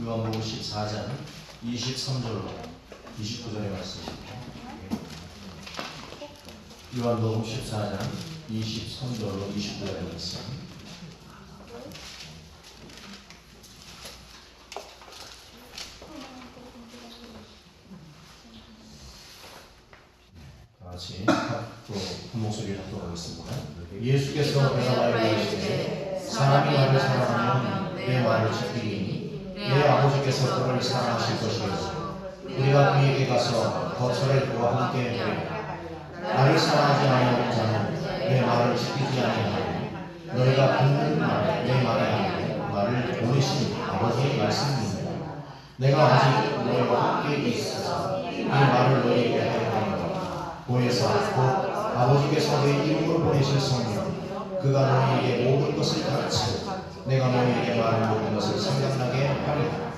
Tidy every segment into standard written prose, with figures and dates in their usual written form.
요한복음 14장 23절로 29절의 말씀입니다. 요한복음 14장 23절로 29절의 말씀. 같이 한 목소리를 하도록 하겠습니다. 예수께서 대답하여 이르시되 사람이 나를 사랑하면 내 말을 지키리니 내 아버지께서 그를 사랑하실 것이요 우리가 그에게 가서 거처를 그와 함께 누리라. 나를 사랑하지 아니하는 자는 내 말을 지키지 아니하고 너희가 듣는 말 내 말이 아니고 나를 보내신 아버지의 말씀입니다. 내가 아직 너희와 함께 있어서 이 말을 너희에게 하였노라. 보혜사 곧 아버지께서 내 이름으로 보내실 성령 그가 너희에게 모든 것을 가르치고 내가 너희에게 말한 모든 것을 생각나게 하리라.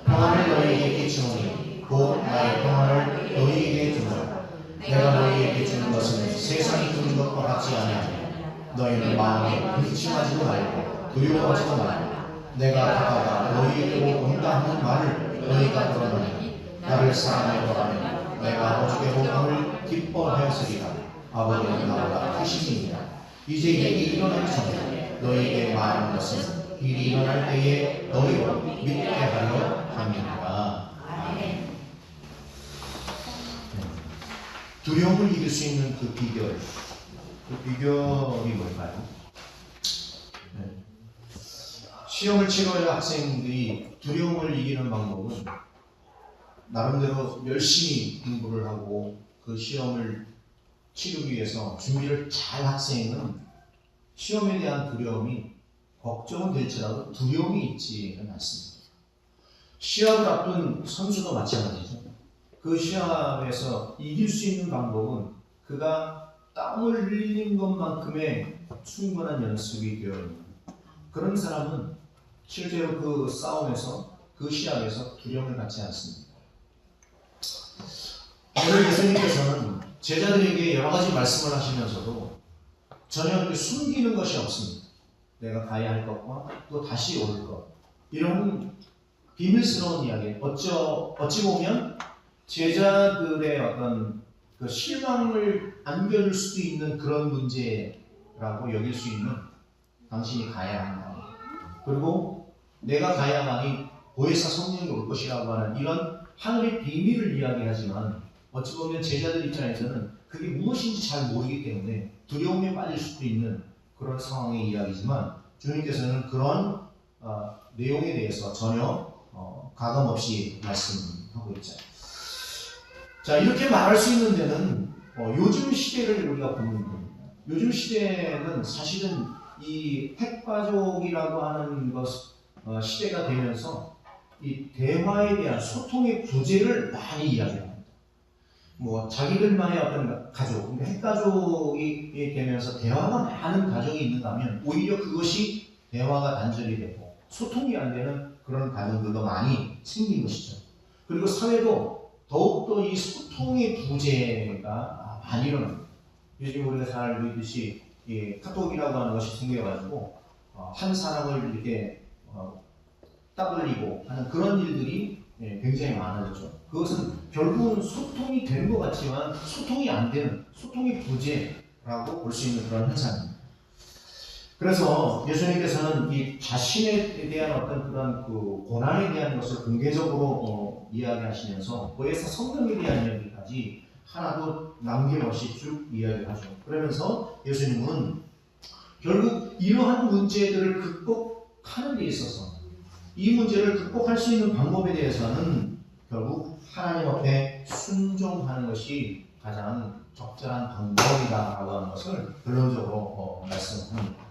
평안을 너희에게 끼치노니 곧 나의 평안을 너희에게 주노라. 내가 너희에게 주는 것은 세상이 주는 것과 같지 아니하니 너희는 마음에 근심하지도 말고 두려워하지도 말고 내가 다가가 너희에게로 온다 하는 말을 너희가 들었느니 나를 사랑하여 하면 내가 아버지께 복음을 기뻐하였으리라. 아버지는 나보다 크시니라. 이제 일이 일어나기 전에 너희에게 말하는 것은 일이 일어날 때에 너희로 믿게 하려 함이니라. 두려움을 이길 수 있는 그 비결이 뭘까요? 시험을 치러야 학생들이 두려움을 이기는 방법은 나름대로 열심히 공부를 하고 그 시험을 치르기 위해서 준비를 잘 학생은 시험에 대한 두려움이 걱정은 될지라도 두려움이 있지는 않습니다. 시합을 앞둔 선수도 마찬가지죠. 그 시합에서 이길 수 있는 방법은 그가 땀을 흘리는 것만큼의 충분한 연습이 되어 있는 그런 사람은 실제로 그 싸움에서 그 시합에서 두려움을 갖지 않습니다. 오늘 예수님께서는 제자들에게 여러 가지 말씀을 하시면서도 전혀 숨기는 것이 없습니다. 내가 가야 할 것과 또 다시 올 것 이런 비밀스러운 이야기 어찌 보면 제자들의 어떤 그 실망을 안겨줄 수도 있는 그런 문제라고 여길 수 있는 당신이 가야 한다. 그리고 내가 가야만이 보혜사 성령이 올 것이라고 하는 이런 하늘의 비밀을 이야기하지만 어찌 보면 제자들 입장에서는 그게 무엇인지 잘 모르기 때문에 두려움에 빠질 수도 있는 그런 상황의 이야기지만 주님께서는 그런 내용에 대해서 전혀 가감 없이 말씀하고 있죠. 자, 이렇게 말할 수 있는 데는 요즘 시대를 우리가 보면 됩니다. 요즘 시대는 사실은 이 핵가족이라고 하는 시대가 되면서 이 대화에 대한 소통의 부재를 많이 이야기합니다. 자기들만의 어떤 가족, 그러니까 핵가족이 되면서 대화가 많은 가정이 있는가 하면 오히려 그것이 대화가 단절이 되고 소통이 안 되는 그런 가정들도 많이 생긴 것이죠. 그리고 사회도 더욱더 이 소통의 부재가 많이 일어납니다. 요즘 우리가 잘 알고 있듯이 카톡이라고 하는 것이 생겨가지고 한 사람을 이렇게 따돌리고 하는 그런 일들이 굉장히 많아졌죠. 그것은 결국은 소통이 되는 것 같지만 소통이 안 되는, 소통의 부재라고 볼 수 있는 그런 현상입니다. 그래서 예수님께서는 이 자신에 대한 어떤 그런 그 고난에 대한 것을 공개적으로 이야기하시면서 보혜사 성령에 대한 이야기까지 하나도 남김없이 쭉 이야기하죠. 그러면서 예수님은 결국 이러한 문제들을 극복하는 데 있어서 이 문제를 극복할 수 있는 방법에 대해서는 결국 하나님 앞에 순종하는 것이 가장 적절한 방법이다라고 하는 것을 결론적으로 말씀합니다.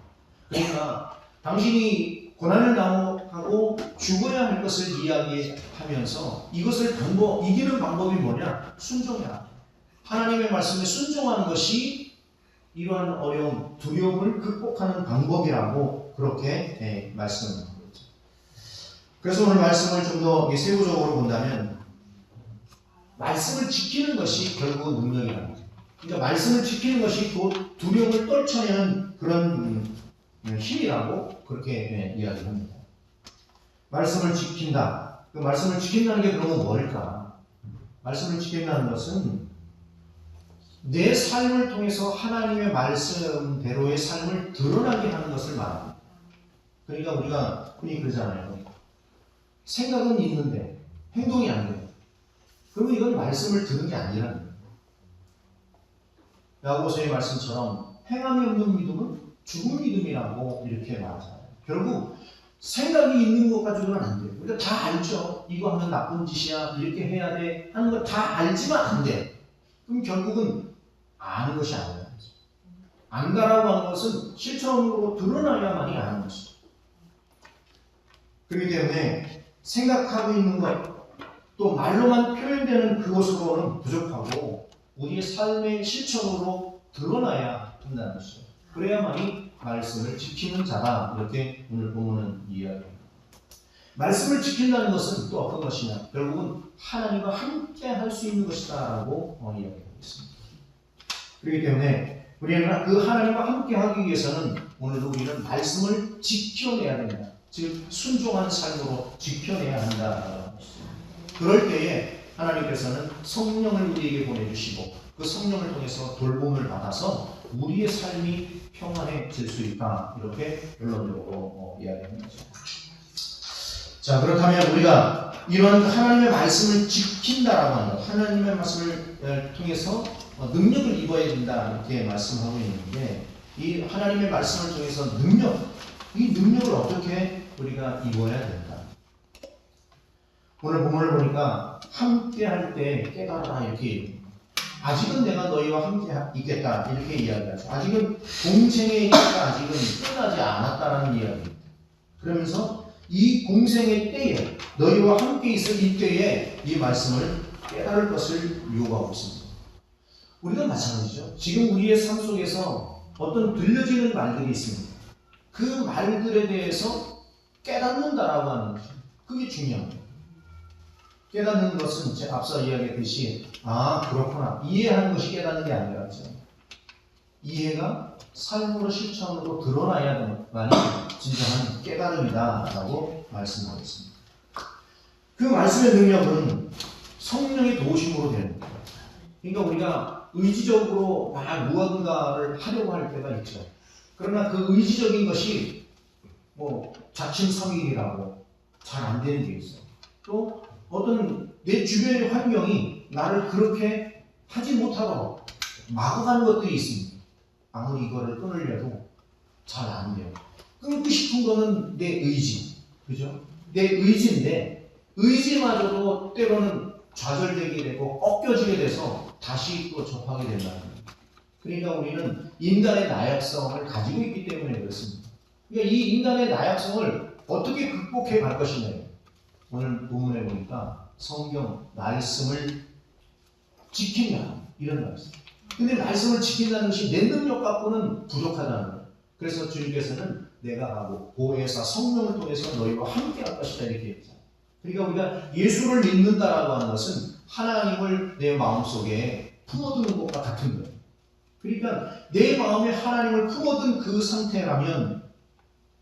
그러니까 당신이 고난을 당하고 죽어야 할 것을 이야기하면서 이것을 이기는 방법이 뭐냐? 순종해라. 하나님의 말씀에 순종하는 것이 이러한 어려움, 두려움을 극복하는 방법이라고 그렇게 말씀합니다. 그래서 오늘 말씀을 좀 더 세부적으로 본다면 말씀을 지키는 것이 결국 능력이라는 거죠. 그러니까 말씀을 지키는 것이 곧 두려움을 떨쳐내는 그런 힘이라고 그렇게 이야기합니다. 말씀을 지킨다. 그 말씀을 지킨다는 게 그러면 뭘까? 말씀을 지킨다는 것은 내 삶을 통해서 하나님의 말씀대로의 삶을 드러나게 하는 것을 말합니다. 그러니까 우리가 흔히 그러잖아요. 생각은 있는데 행동이 안 돼요. 그러면 이건 말씀을 들은 게 아니라는 거예요. 야고보서의 말씀처럼 행함이 없는 믿음은 죽은 믿음이라고 이렇게 말하잖아요. 결국 생각이 있는 것 가지고는 안 돼요. 우리가 다 알죠. 이거 하면 나쁜 짓이야. 이렇게 해야 돼. 하는 걸 다 알지만 안 돼. 그럼 결국은 아는 것이 아니라 안다라고 하는 것은 실천으로 드러나야만이 아는 것이죠. 그렇기 때문에 생각하고 있는 것, 또 말로만 표현되는 그것으로는 부족하고 우리의 삶의 실천으로 드러나야 한다는 것이죠. 그래야만이 말씀을 지키는 자다. 이렇게 오늘 본문은 이야기합니다. 말씀을 지킨다는 것은 또 어떤 것이냐? 결국은 하나님과 함께 할 수 있는 것이다 라고 이야기하고 있습니다. 그렇기 때문에 우리는 그 하나님과 함께 하기 위해서는 오늘도 우리는 말씀을 지켜내야 된다. 즉 순종한 삶으로 지켜내야 한다라고 했습니다. 그럴 때에 하나님께서는 성령을 우리에게 보내주시고 그 성령을 통해서 돌봄을 받아서 우리의 삶이 평안해질 수 있다. 이렇게 결론적으로 이야기하는 거죠. 자, 그렇다면 우리가 이런 하나님의 말씀을 지킨다라고 하는 것, 하나님의 말씀을 통해서 능력을 입어야 된다 이렇게 말씀하고 있는데 이 하나님의 말씀을 통해서 이 능력을 어떻게 우리가 입어야 된다. 오늘 본문을 보니까 함께 할 때 깨달아라 이렇게 얘기합니다. 아직은 내가 너희와 함께 있겠다 이렇게 이야기하죠. 아직은 공생의 때가 아직은 끝나지 않았다라는 이야기입니다. 그러면서 이 공생의 때에 너희와 함께 있을 이 때에 이 말씀을 깨달을 것을 요구하고 있습니다. 우리가 마찬가지죠. 지금 우리의 삶 속에서 어떤 들려지는 말들이 있습니다. 그 말들에 대해서 깨닫는다라고 하는 거죠. 그게 중요합니다. 깨닫는 것은 제가 앞서 이야기했듯이 그렇구나 이해하는 것이 깨닫는 게 아니라죠. 이해가 삶으로 실천으로 드러나야만이 진정한 깨달음이다라고 말씀하겠습니다. 그 말씀의 능력은 성령의 도우심으로 되는 거예요. 그러니까 우리가 의지적으로 무언가를 하려고 할 때가 있죠. 그러나 그 의지적인 것이 자침성일이라고 잘 안 되는 게 있어요. 또 어떤 내 주변의 환경이 나를 그렇게 하지 못하도록 막아가는 것들이 있습니다. 아무리 이거를 끊으려도 잘 안 돼요. 끊고 싶은 거는 내 의지, 그죠? 내 의지인데 의지마저도 때로는 좌절되게 되고 꺾여지게 돼서 다시 또 접하게 된다는 거예요. 그러니까 우리는 인간의 나약성을 가지고 있기 때문에 그렇습니다. 그러니까 이 인간의 나약성을 어떻게 극복해 갈 것이냐. 오늘 본문에 보니까 성경 말씀을 지킨다 이런 말씀. 근데 말씀을 지킨다는 것이 내 능력 갖고는 부족하다는 거예요. 그래서 주님께서는 내가 가고 보혜사 성령을 통해서 너희와 함께 할 것이다 이렇게 얘기했잖아요. 그러니까 우리가 예수를 믿는다라고 하는 것은 하나님을 내 마음속에 품어두는 것과 같은 거예요. 그러니까 내 마음에 하나님을 품어둔 그 상태라면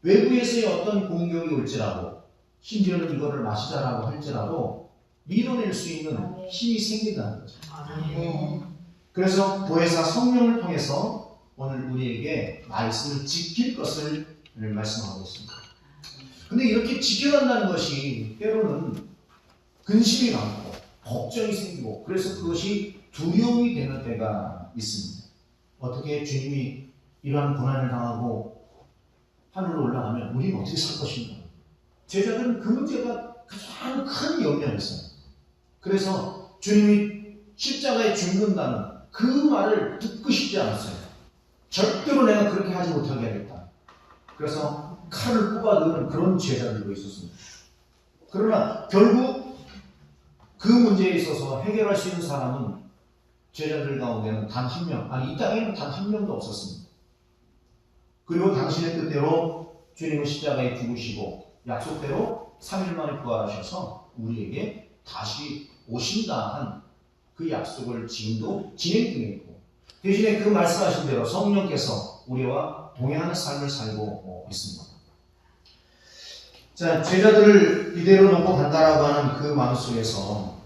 외부에서의 어떤 공격이 올지라도 심지어는 이거를 마시자라고 할지라도 밀어낼 수 있는 힘이 생긴다는 거죠. 그래서 보혜사 성령을 통해서 오늘 우리에게 말씀을 지킬 것을 말씀하고 있습니다. 근데 이렇게 지켜간다는 것이 때로는 근심이 많고 걱정이 생기고 그래서 그것이 두려움이 되는 때가 있습니다. 어떻게 주님이 이러한 고난을 당하고 하늘로 올라가면 우리는 어떻게 살 것인가? 제자들은 그 문제가 가장 큰 염려였어요. 그래서 주님이 십자가에 죽는다는 그 말을 듣고 싶지 않았어요. 절대로 내가 그렇게 하지 못하게 하겠다. 그래서 칼을 뽑아드는 그런 제자들도 있었습니다. 그러나 결국 그 문제에 있어서 해결할 수 있는 사람은 제자들 가운데는 단 한 명, 이 땅에는 단 한 명도 없었습니다. 그리고 당신의 뜻대로 주님은 십자가에 죽으시고 약속대로 3일 만에 부활하셔서 우리에게 다시 오신다 한 그 약속을 지금도 진행 중에 있고 대신에 그 말씀하신 대로 성령께서 우리와 동행하는 삶을 살고 있습니다. 자, 제자들을 이대로 놓고 간다라고 하는 그 마음 속에서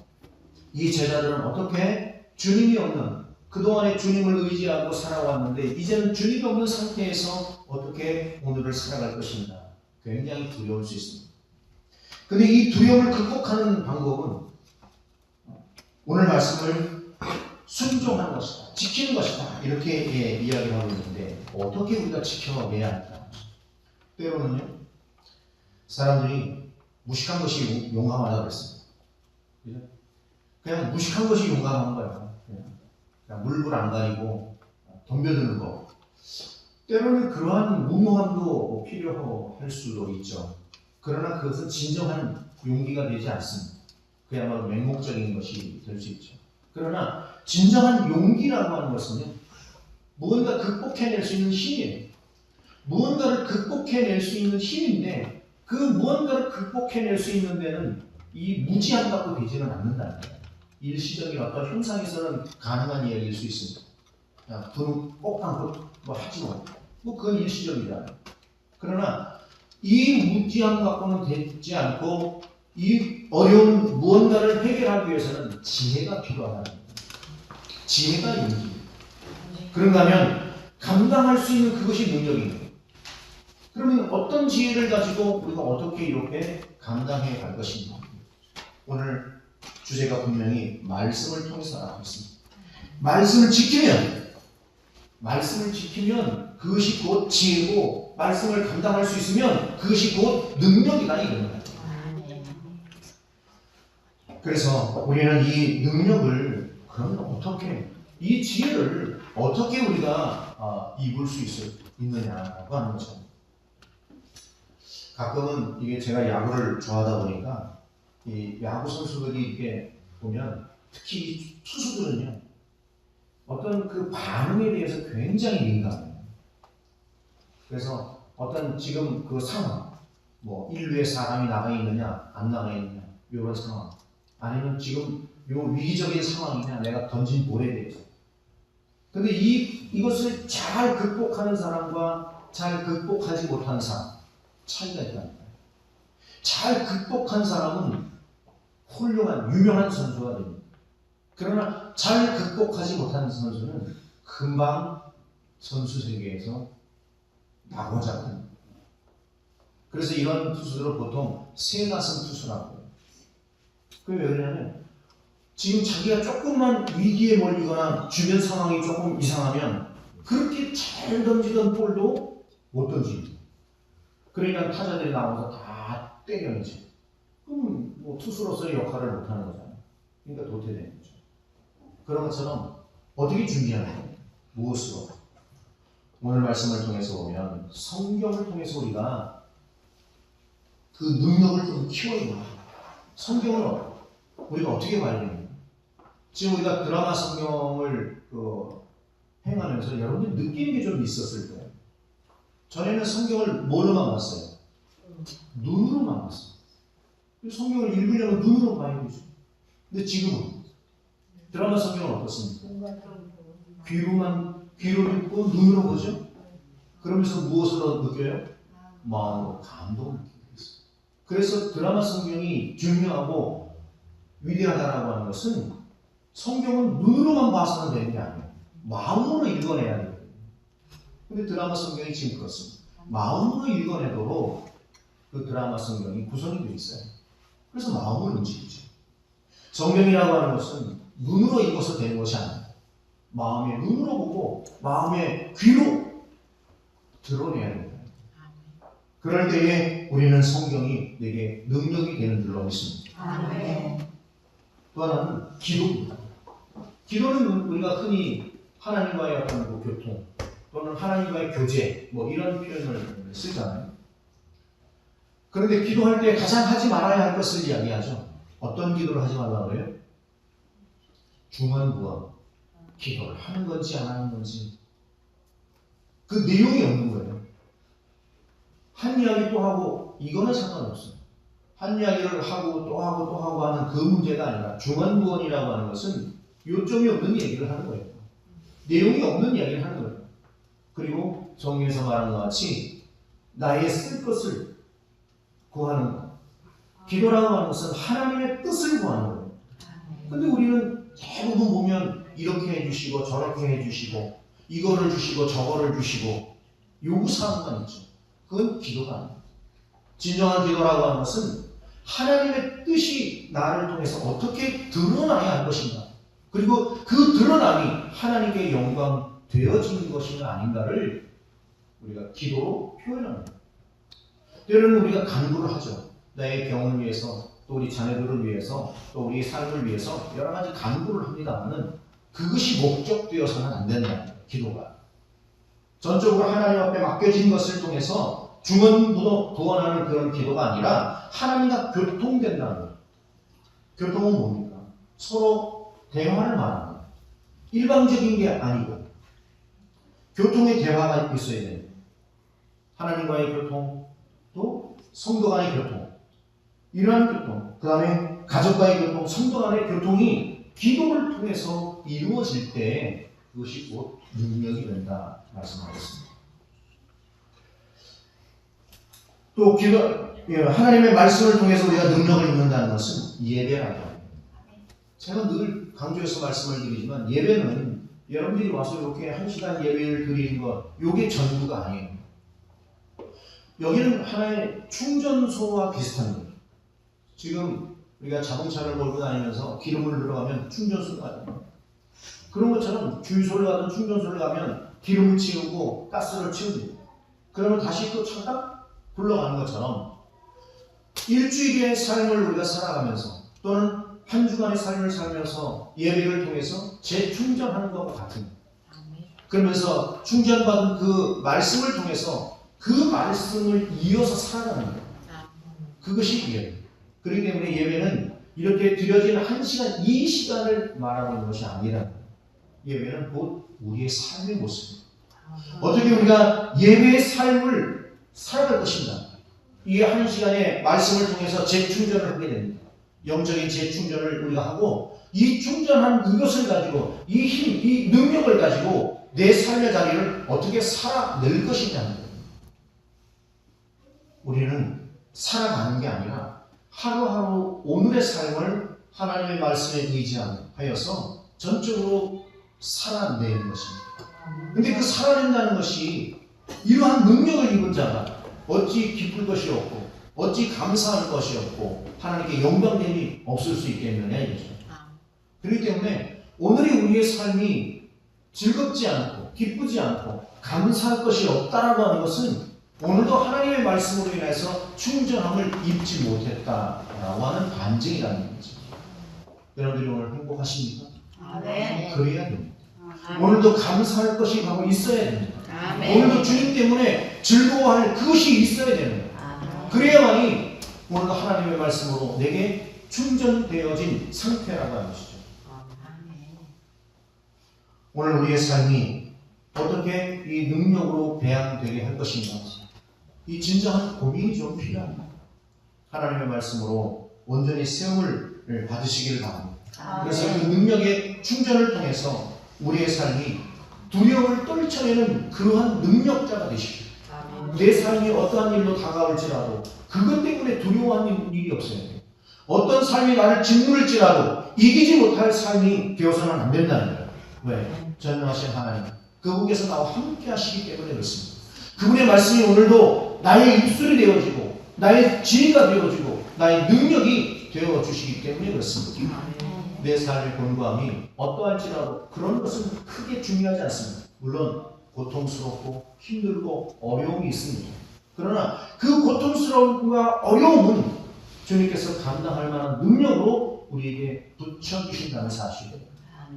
이 제자들은 어떻게 주님이 없는, 그동안에 주님을 의지하고 살아왔는데 이제는 주님이 없는 상태에서 어떻게 오늘을 살아갈 것인가, 굉장히 두려울 수 있습니다. 근데 이 두려움을 극복하는 방법은 오늘 말씀을 순종하는 것이다, 지키는 것이다, 이렇게 이야기를 하고 있는데 어떻게 우리가 지켜내야 할까? 때로는요, 사람들이 무식한 것이 용감하다고 그랬습니다. 그죠? 그냥 무식한 것이 용감한 거예요. 그냥 물불 안 가리고 덤벼드는 거. 때로는 그러한 무모함도 필요할 수도 있죠. 그러나 그것은 진정한 용기가 되지 않습니다. 그야말로 맹목적인 것이 될 수 있죠. 그러나 진정한 용기라고 하는 것은요, 무언가 극복해낼 수 있는 힘이에요. 무언가를 극복해낼 수 있는 힘인데 그 무언가를 극복해낼 수 있는 데는 이 무지함 갖고 되지는 않는다는 거예요. 일시적인 어떤 형상에서는 가능한 이야기일 수 있습니다. 야, 돈 꼭 감고 뭐 하지 뭐 그건 일시적이잖아요. 그러나 이 무지함 갖고는 되지 않고 이 어려운 무언가를 해결하기 위해서는 지혜가 필요하다는 거예요. 지혜가 용기입니다. 그런가 하면 감당할 수 있는 그것이 능력인 거예요. 그러면 어떤 지혜를 가지고 우리가 어떻게 이렇게 감당해 갈 것인가? 오늘 주제가 분명히 말씀을 통해서 나오고 있습니다. 말씀을 지키면 그것이 곧 지혜고, 말씀을 감당할 수 있으면 그것이 곧 능력이다, 이런 거예요. 그래서 우리는 이 능력을 그러면 어떻게, 이 지혜를 어떻게 우리가 입을 수 있느냐라고 하는 거죠. 가끔은 이게 제가 야구를 좋아하다 보니까 이 야구 선수들이 이렇게 보면 특히 투수들은요, 어떤 그 반응에 대해서 굉장히 민감해요. 그래서 어떤 지금 그 상황, 뭐 1루에 사람이 나가 있느냐 안 나가 있느냐 이런 상황, 아니면 지금 요 위기적인 상황이냐, 내가 던진 볼에 대해서. 근데 이것을 잘 극복하는 사람과 잘 극복하지 못하는 사람, 차이가 있다는 거예요. 잘 극복한 사람은 훌륭한 유명한 선수가 됩니다. 그러나 잘 극복하지 못하는 선수는 금방 선수 세계에서 낙오자 됩니다. 그래서 이런 투수들을 보통 새가슴 투수라고 해요. 그게 왜 그러냐면 지금 자기가 조금만 위기에 몰리거나 주변 상황이 조금 이상하면 그렇게 잘 던지던 볼도 못 던집니다. 그러니까 타자들이 나와서 다 때려내죠. 그럼 뭐 투수로서의 역할을 못하는 거잖아요. 그러니까 도태되는 거죠. 그런 것처럼 어떻게 준비하는 거예요? 무엇으로? 오늘 말씀을 통해서 보면 성경을 통해서 우리가 그 능력을 좀 키워야 돼요. 성경을 우리가 어떻게 봐야 됩니까? 지금 우리가 드라마 성경을 행하면서 여러분들 느낀 게 좀 있었을 거예요. 전에는 성경을 뭐로만 봤어요? 눈으로만 봤어요. 성경을 읽으려면 눈으로 봐야 되죠. 근데 지금은 드라마 성경은 어떻습니까? 귀로 듣고 눈으로 보죠. 그러면서 무엇으로 느껴요? 마음으로 감동을 느끼게 됐어요. 그래서 드라마 성경이 중요하고 위대하다라고 하는 것은 성경은 눈으로만 봐서는 되는 게 아니에요. 마음으로 읽어내야 돼요. 근데 드라마 성경이 지금 그렇습니다. 마음으로 읽어내도록 그 드라마 성경이 구성이 되어 있어요. 그래서 마음을 움직이죠. 성경이라고 하는 것은 눈으로 읽어서 되는 것이 아닙니다. 마음의 눈으로 보고 마음의 귀로 드러내야 됩니다. 그럴 때에 우리는 성경이 내게 능력이 되는 줄로 믿습니다. 또 하나는 기도입니다. 기도는 우리가 흔히 하나님과의 어떤 교통 또는 하나님과의 교제 뭐 이런 표현을 쓰잖아요. 그런데 기도할 때 가장 하지 말아야 할 것을 이야기하죠. 어떤 기도를 하지 말라고 해요? 중언부언 기도를 하는 건지 안 하는 건지 그 내용이 없는 거예요. 한 이야기 또 하고 이거는 상관없어요. 한 이야기를 하고 또 하고 또 하고 하는 그 문제가 아니라 중언부언이라고 하는 것은 요점이 없는 얘기를 하는 거예요. 내용이 없는 이야기를 하는 거예요. 그리고 성경에서 말하는 것 같이 나의 쓸 것을 구하는 것. 기도라고 하는 것은 하나님의 뜻을 구하는 거예요. 근데 우리는 대부분 보면 이렇게 해주시고 저렇게 해주시고 이거를 주시고 저거를 주시고 요구사항만 있죠. 그건 기도가 아닙니다. 진정한 기도라고 하는 것은 하나님의 뜻이 나를 통해서 어떻게 드러나야 할 것인가, 그리고 그 드러남이 하나님께 영광 되어지는 것인가 아닌가를 우리가 기도로 표현합니다. 때로는 우리가 간구를 하죠. 나의 병을 위해서, 또 우리 자녀들을 위해서, 또 우리 삶을 위해서 여러 가지 간구를 합니다만은 그것이 목적되어서는 안 된다. 기도가 전적으로 하나님 앞에 맡겨진 것을 통해서 중언부원하는 그런 기도가 아니라 하나님과 교통된다는 거예요. 교통은 뭡니까? 서로 대화를 말하는 거예요. 일방적인 게 아니고 교통의 대화가 있어야 돼요. 하나님과의 교통, 또 성도 간의 교통, 이러한 교통, 그 다음에 가족과의 교통, 성도 간의 교통이 기도를 통해서 이루어질 때 그것이 곧 능력이 된다 말씀하셨습니다. 또 기도, 하나님의 말씀을 통해서 우리가 능력을 입는다는 것은 예배라고 합니다. 제가 늘 강조해서 말씀을 드리지만 예배는 여러분들이 와서 이렇게 1시간 예배를 드리는 것, 이게 전부가 아니에요. 여기는 하나의 충전소와 비슷한 거예요. 지금 우리가 자동차를 몰고 다니면서 기름을 넣어가면 충전소가 가잖아요. 그런 것처럼 주유소를 가든 충전소를 가면 기름을 채우고 가스를 채우고 그러면 다시 또 차가 굴러가는 것처럼 일주일의 삶을 우리가 살아가면서 또는 한 주간의 삶을 살면서 예배를 통해서 재충전하는 것과 같은 거예요. 그러면서 충전받은 그 말씀을 통해서 그 말씀을 이어서 살아가는 거예요. 그것이 예배. 그렇기 때문에 예배는 이렇게 드려진 1시간, 2시간을 말하고 있는 것이 아니라 예배는 곧 우리의 삶의 모습입니다. 어떻게 우리가 예배의 삶을 살아갈 것인가? 이 1시간의 말씀을 통해서 재충전을 하게 됩니다. 영적인 재충전을 우리가 하고 이 충전한 이것을 가지고 이 힘, 이 능력을 가지고 내 삶의 자리를 어떻게 살아낼 것이냐는 거예요. 우리는 살아가는 게 아니라 하루하루 오늘의 삶을 하나님의 말씀에 의지하여서 전적으로 살아내는 것입니다. 근데 그 살아낸다는 것이 이러한 능력을 입은 자가 어찌 기쁠 것이 없고 어찌 감사할 것이 없고 하나님께 영광됨이 없을 수 있겠느냐 이거죠. 그렇기 때문에 오늘의 우리의 삶이 즐겁지 않고 기쁘지 않고 감사할 것이 없다라고 하는 것은 오늘도 하나님의 말씀으로 인해서 충전함을 입지 못했다라고 하는 반증이라는 거죠. 여러분들이 오늘 행복하십니까? 네. 그래야 됩니다. 오늘도 감사할 것이 바로 있어야 됩니다. 아멘. 오늘도 주님 때문에 즐거워할 그것이 있어야 되는 거예요. 그래야만이 오늘도 하나님의 말씀으로 내게 충전되어진 상태라고 하는 것이죠. 오늘 우리의 삶이 어떻게 이 능력으로 배양되게 할 것인가, 이 진정한 고민이 좀 필요합니다. 하나님의 말씀으로 온전히 세움을 받으시기를 바랍니다. 그래서 그 능력의 충전을 통해서 우리의 삶이 두려움을 떨쳐내는 그러한 능력자가 되십시오. 내 삶이 어떠한 일로 다가올지라도 그것 때문에 두려워하는 일이 없어야 돼요. 어떤 삶이 나를 짓누를지라도 이기지 못할 삶이 되어서는 안 된다는 거예요. 왜? 전능하신 하나님, 그분께서 나와 함께 하시기 때문에 그렇습니다. 그분의 말씀이 오늘도 나의 입술이 되어지고 나의 지혜가 되어지고 나의 능력이 되어주시기 때문에 그렇습니다. 내 삶의 곤고함이 어떠할지라도 그런 것은 크게 중요하지 않습니다. 물론 고통스럽고 힘들고 어려움이 있습니다. 그러나 그 고통스러움과 어려움은 주님께서 감당할 만한 능력으로 우리에게 붙여주신다는 사실이에요.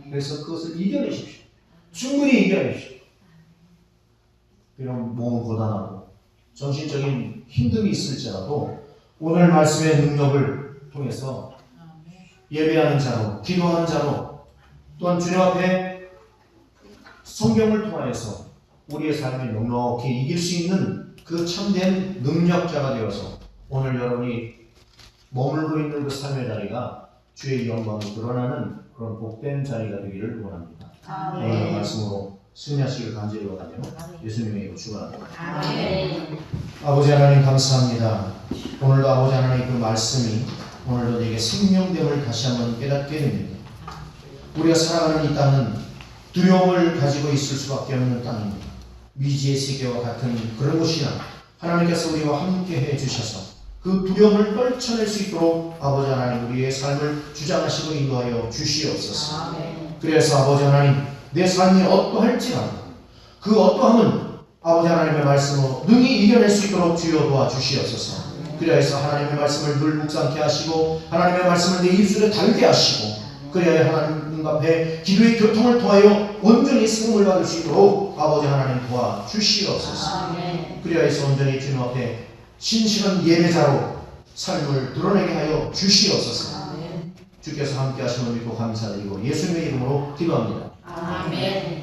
그래서 그것을 이겨내십시오. 충분히 이겨내십시오. 비록 몸은 고단하고 정신적인 힘듦이 있을지라도 오늘 말씀의 능력을 통해서 예배하는 자로, 기도하는 자로, 또한 주님 앞에 성경을 통하여서 우리의 삶을 넉넉히 이길 수 있는 그 참된 능력자가 되어서 오늘 여러분이 머물고 있는 그 삶의 자리가 주의 영광이 드러나는 그런 복된 자리가 되기를 원합니다. 오늘 말씀으로 승리하시길 간절히 원하며 예수님의 이름으로 축원합니다. 아멘. 아버지 하나님 감사합니다. 오늘도 아버지 하나님 그 말씀이 오늘도 내게 생명됨을 다시 한번 깨닫게 됩니다. 우리가 살아가는 이 땅은 두려움을 가지고 있을 수밖에 없는 땅입니다. 미지의 세계와 같은 그런 곳이나 하나님께서 우리와 함께 해주셔서 그 두려움을 떨쳐낼 수 있도록 아버지 하나님 우리의 삶을 주장하시고 인도하여 주시옵소서. 아멘. 그래서 아버지 하나님 내 삶이 어떠할지라도 그 어떠함은 아버지 하나님의 말씀으로 능히 이겨낼 수 있도록 주여 도와주시옵소서. 그리하여서 하나님의 말씀을 늘 묵상케 하시고 하나님의 말씀을 내 입술에 달게 하시고 그리하여 하나님 앞에 기도의 교통을 통하여 온전히 쓰임을 받을 수 있도록 아버지 하나님 도와주시옵소서. 아멘. 그리하여서 온전히 주님 앞에 신실한 예배자로 삶을 드러내게 하여 주시옵소서. 아멘. 주께서 함께 하심을 믿고 감사드리고 예수님의 이름으로 기도합니다. 아멘.